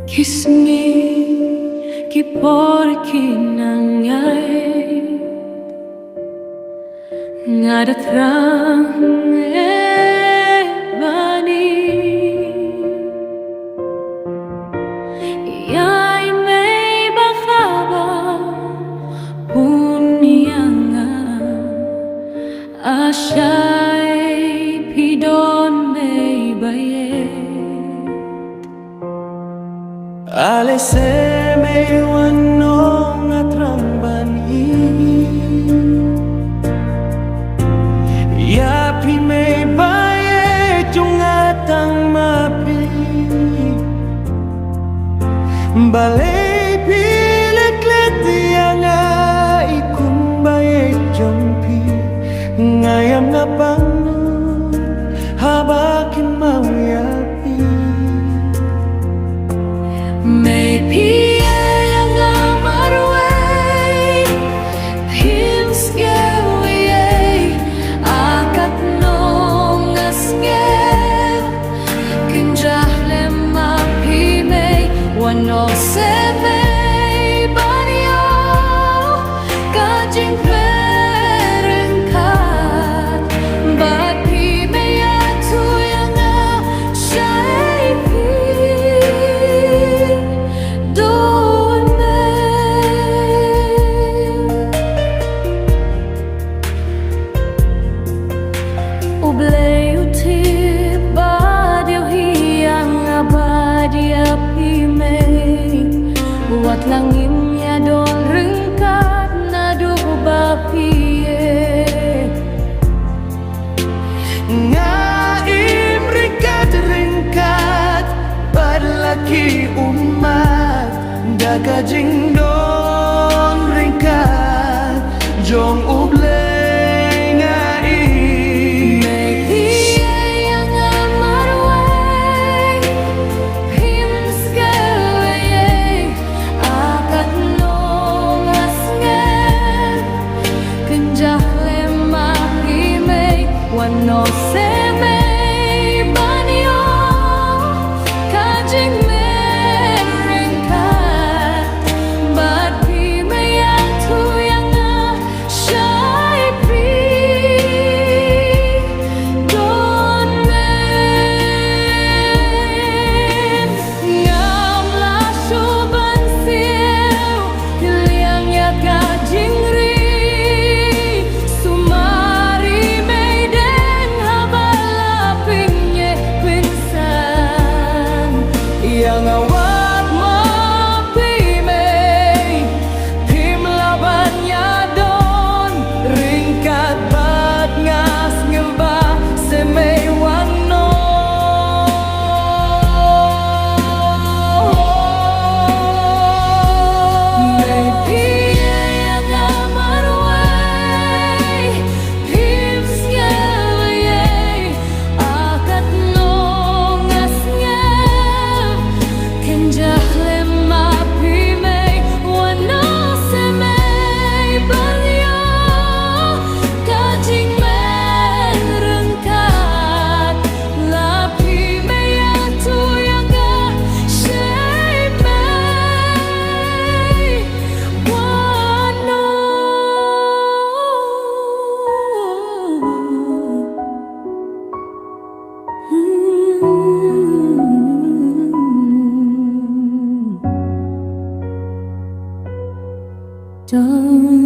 Kiss me, keep kinangay nga datrang bani iyay may bakaba punyanga asyay pidon may baye Alese may wanong atrang bani Yapi may bayet yung atang mapi Balay piliklit yang ay kung bayet yung pi Ngayam na pang habakin mauyapi Maybe yang marwei him scary akat nong asngel kinjah lema pime wano sebe banyo kajing perengkat bat pime ya tu yang shaipi Ublay utip badiw hiyang abadia pimay Buat langim ya don rengkat na duba piye Ngaim ringkat Padlaki umat Dagajing don ringkat Jong ublay no se me banyo kajing merengkat bat pime yang tu yang syai pri don men ngam la suban siu kiliang ya kajing yang awak mapimay Pimlaban ya don ringkat bat ngas ngeba semay wano May piya yang marwei pim skaway akat nong asngel kinjah lema pimay wano semay banyo kajing merengkat la pimay atu yang syai may wano Don't